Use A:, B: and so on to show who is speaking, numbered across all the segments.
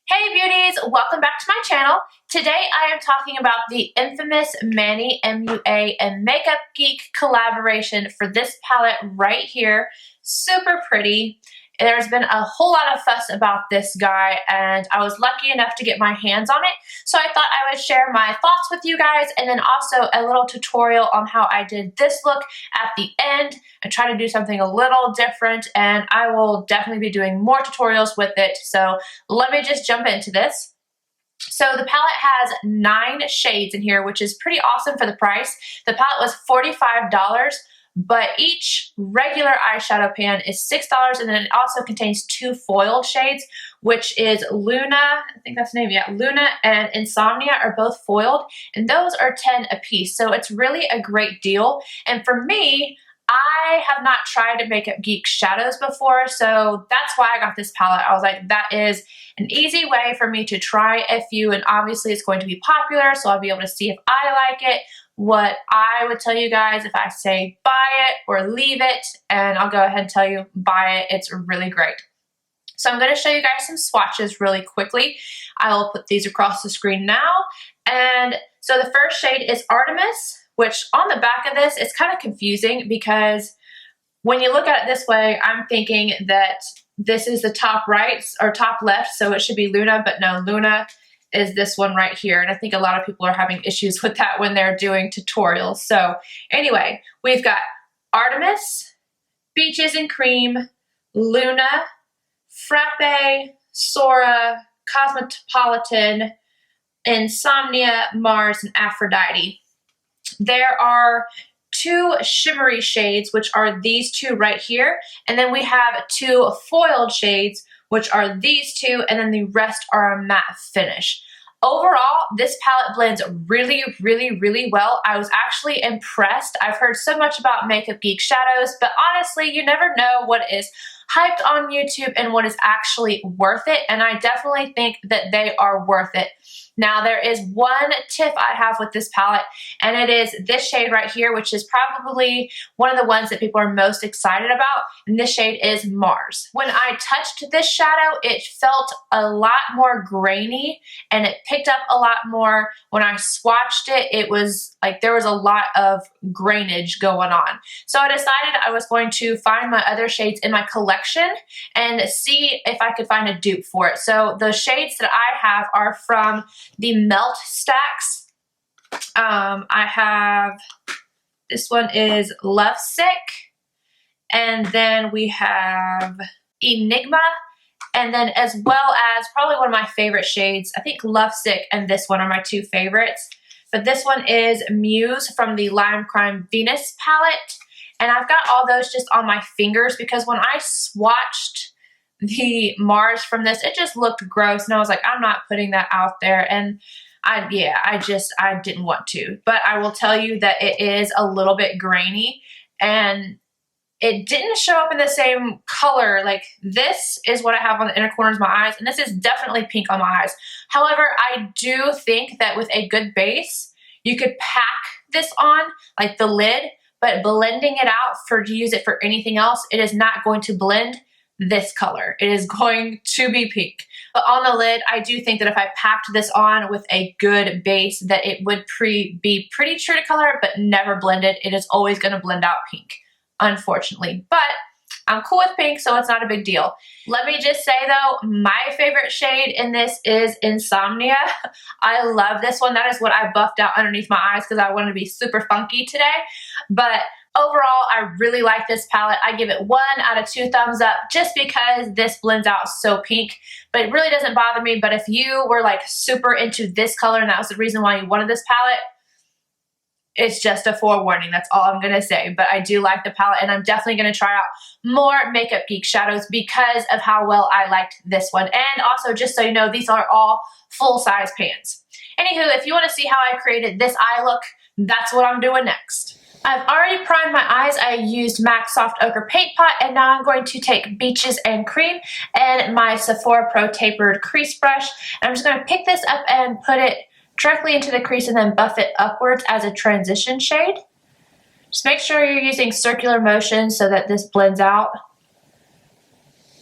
A: Hey beauties, welcome back to my channel. Today I am talking about the infamous Manny MUA and Makeup Geek collaboration for this palette right here. Super pretty. There's been a whole lot of fuss about this guy and I was lucky enough to get my hands on it. So I thought I would share my thoughts with you guys and then also a little tutorial on how I did this look at the end. I try to do something a little different and I will definitely be doing more tutorials with it. So let me just jump into this. So the palette has 9 shades in here, which is pretty awesome for the price. The palette was $45. But each regular eyeshadow pan is $6, and then it also contains 2 foiled shades, which is Luna, I think that's the name, yeah, Luna and Insomnia are both foiled, and those are 10 a piece, so it's really a great deal. And for me, I have not tried Makeup Geek shadows before, so that's why I got this palette. I was like, that is an easy way for me to try a few, and obviously it's going to be popular, so I'll be able to see if I like it. What I would tell you guys if I say buy it or leave it, and I'll go ahead and tell you buy it. It's really great. So I'm going to show you guys some swatches really quickly. I will put these across the screen now. And so the first shade is Artemis, which on the back of this, it's kind of confusing because when you look at it this way, I'm thinking that this is the top right or top left, so it should be Luna, but no, Luna is this one right here. And I think a lot of people are having issues with that when they're doing tutorials. So anyway, we've got Artemis, Peaches and Cream, Luna, Frappe, Sora, Cosmopolitan, Insomnia, Mars, and Aphrodite. There are 2 shimmery shades, which are these 2 right here. And then we have 2 foiled shades, which are these 2, and then the rest are a matte finish. Overall, this palette blends really, really, really well. I was actually impressed. I've heard so much about Makeup Geek shadows, but honestly, you never know what is hyped on YouTube and what is actually worth it, and I definitely think that they are worth it. Now, there is one tip I have with this palette, and it is this shade right here, which is probably one of the ones that people are most excited about, and this shade is Mars. When I touched this shadow, it felt a lot more grainy, and it picked up a lot more. When I swatched it, it was like there was a lot of grainage going on. So I decided I was going to find my other shades in my collection and see if I could find a dupe for it. So the shades that I have are from the Melt Stacks. I have, this one is Lovesick, and then we have Enigma, and then as well as probably one of my favorite shades, I think Lovesick and this one are my 2 favorites. But this one is Muse from the Lime Crime Venus palette, and I've got all those just on my fingers because when I swatched the Mars from this, it just looked gross, and I was like, I'm not putting that out there, and I didn't want to. But I will tell you that it is a little bit grainy, and it didn't show up in the same color. Like, this is what I have on the inner corners of my eyes, and this is definitely pink on my eyes. However, I do think that with a good base, you could pack this on, like the lid, but blending it out to use it for anything else, it is not going to blend this color. It is going to be pink. But on the lid, I do think that if I packed this on with a good base, that it would be pretty true to color, but never blended. It is always going to blend out pink, unfortunately. But I'm cool with pink, so it's not a big deal. Let me just say though, my favorite shade in this is Insomnia. I love this one. That is what I buffed out underneath my eyes because I wanted to be super funky today. But overall, I really like this palette. I give it 1 out of 2 thumbs up just because this blends out so pink, but it really doesn't bother me. But if you were like super into this color and that was the reason why you wanted this palette, it's just a forewarning. That's all I'm going to say. But I do like the palette, and I'm definitely going to try out more Makeup Geek shadows because of how well I liked this one. And also, just so you know, these are all full-size pans. Anywho, if you want to see how I created this eye look, that's what I'm doing next. I've already primed my eyes. I used MAC Soft Ochre Paint Pot, and now I'm going to take Peaches and Cream and my Sephora Pro Tapered Crease Brush. And I'm just going to pick this up and put it directly into the crease and then buff it upwards as a transition shade. Just make sure you're using circular motion so that this blends out.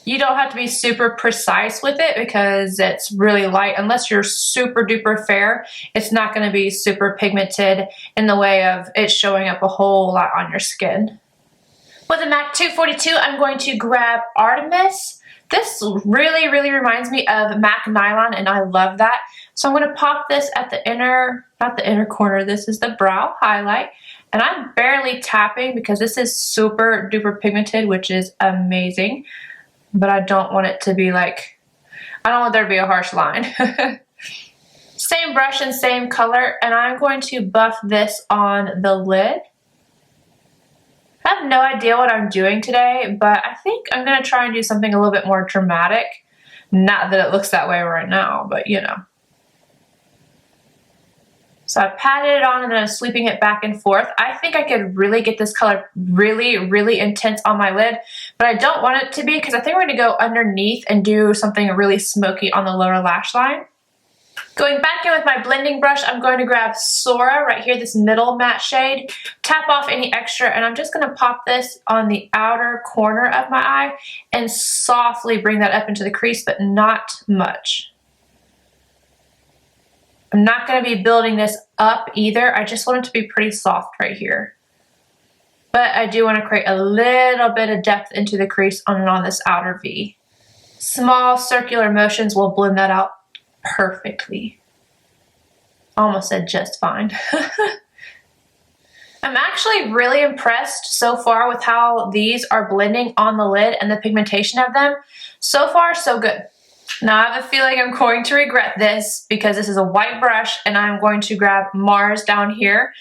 A: You don't have to be super precise with it because it's really light. Unless you're super duper fair, it's not going to be super pigmented in the way of it showing up a whole lot on your skin. With the MAC 242, I'm going to grab Artemis. This really reminds me of MAC Nylon, and I love that. So I'm going to pop this at the inner, not the inner corner, this is the brow highlight. And I'm barely tapping because this is super duper pigmented, which is amazing. But I don't want it to be like, I don't want there to be a harsh line. Same brush and same color, and I'm going to buff this on the lid. I have no idea what I'm doing today, but I think I'm going to try and do something a little bit more dramatic. Not that it looks that way right now, but you know. So I patted it on and then I'm sweeping it back and forth. I think I could really get this color really intense on my lid, but I don't want it to be because I think we're going to go underneath and do something really smoky on the lower lash line. Going back in with my blending brush, I'm going to grab Sora right here, this middle matte shade, tap off any extra, and I'm just going to pop this on the outer corner of my eye and softly bring that up into the crease, but not much. I'm not going to be building this up either. I just want it to be pretty soft right here. But I do want to create a little bit of depth into the crease on this outer V. Small circular motions will blend that out perfectly. Almost said just fine. I'm actually really impressed so far with how these are blending on the lid and the pigmentation of them. So far, so good. Now I have a feeling I'm going to regret this because this is a white brush and I'm going to grab Mars down here.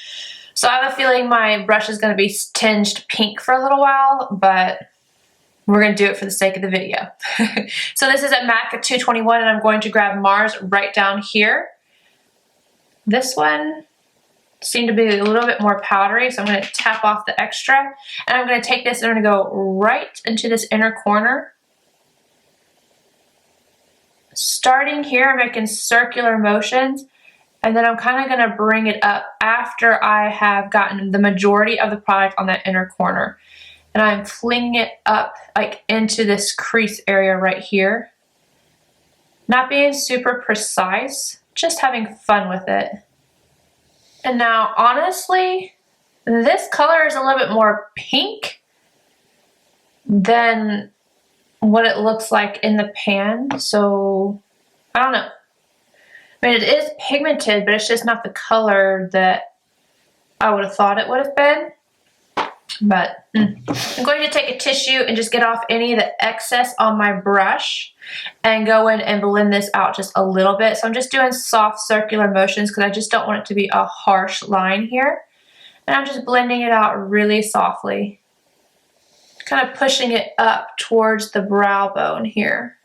A: So I have a feeling my brush is going to be tinged pink for a little while, but we're going to do it for the sake of the video. So this is a MAC 221 and I'm going to grab Mars right down here. This one seemed to be a little bit more powdery, so I'm going to tap off the extra. And I'm going to take this and I'm going to go right into this inner corner. Starting here, I'm making circular motions, and then I'm kind of going to bring it up after I have gotten the majority of the product on that inner corner. And I'm flinging it up like into this crease area right here. Not being super precise, just having fun with it. And now, honestly, this color is a little bit more pink than what it looks like in the pan, so I don't know. I mean, it is pigmented, but it's just not the color that I would have thought it would have been. But I'm going to take a tissue and just get off any of the excess on my brush and go in and blend this out just a little bit. So I'm just doing soft circular motions because I just don't want it to be a harsh line here. And I'm just blending it out really softly. Kind of pushing it up towards the brow bone here.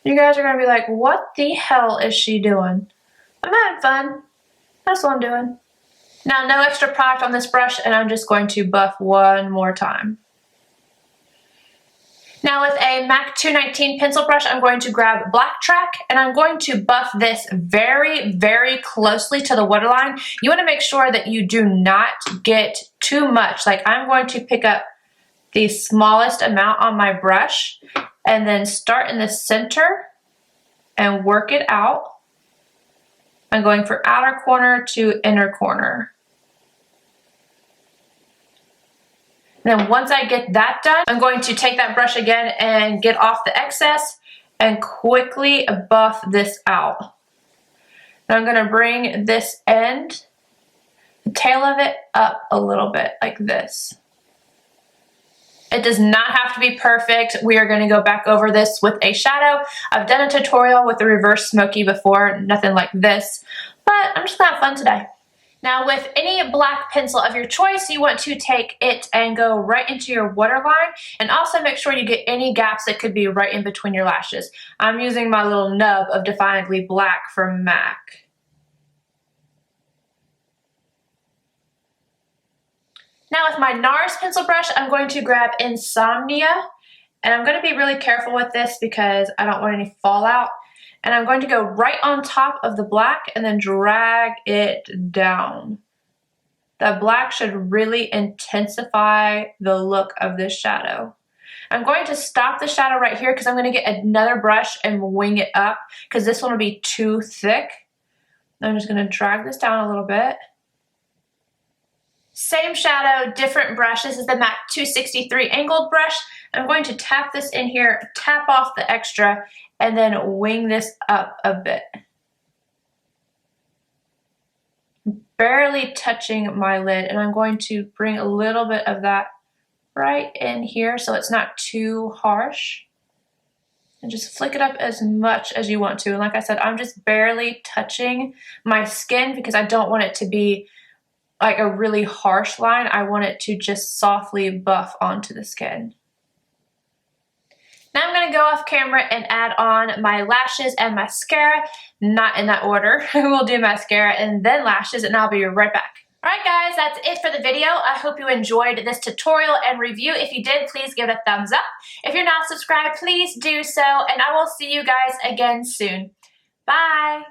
A: You guys are going to be like, what the hell is she doing? I'm having fun. That's what I'm doing. Now, no extra product on this brush, and I'm just going to buff one more time. Now with a MAC 219 pencil brush, I'm going to grab Black Track, and I'm going to buff this very closely to the waterline. You want to make sure that you do not get too much. Like, I'm going to pick up the smallest amount on my brush and then start in the center and work it out. I'm going from outer corner to inner corner. And then once I get that done, I'm going to take that brush again and get off the excess and quickly buff this out. Now I'm going to bring this end, the tail of it, up a little bit like this. It does not have to be perfect. We are going to go back over this with a shadow. I've done a tutorial with the reverse smoky before, nothing like this, but I'm just going to have fun today. Now with any black pencil of your choice, you want to take it and go right into your waterline, and also make sure you get any gaps that could be right in between your lashes. I'm using my little nub of Defiantly Black from MAC. Now with my NARS pencil brush, I'm going to grab Insomnia, and I'm going to be really careful with this because I don't want any fallout. And I'm going to go right on top of the black and then drag it down. The black should really intensify the look of this shadow. I'm going to stop the shadow right here because I'm going to get another brush and wing it up because this one will be too thick. I'm just going to drag this down a little bit. Same shadow, different brush. This is the MAC 263 angled brush. I'm going to tap this in here, tap off the extra, and then wing this up a bit. Barely touching my lid, and I'm going to bring a little bit of that right in here so it's not too harsh. And just flick it up as much as you want to. And like I said, I'm just barely touching my skin because I don't want it to be like a really harsh line. I want it to just softly buff onto the skin. Now I'm going to go off camera and add on my lashes and mascara. Not in that order. We'll do mascara and then lashes, and I'll be right back. Alright guys, that's it for the video. I hope you enjoyed this tutorial and review. If you did, please give it a thumbs up. If you're not subscribed, please do so, and I will see you guys again soon. Bye!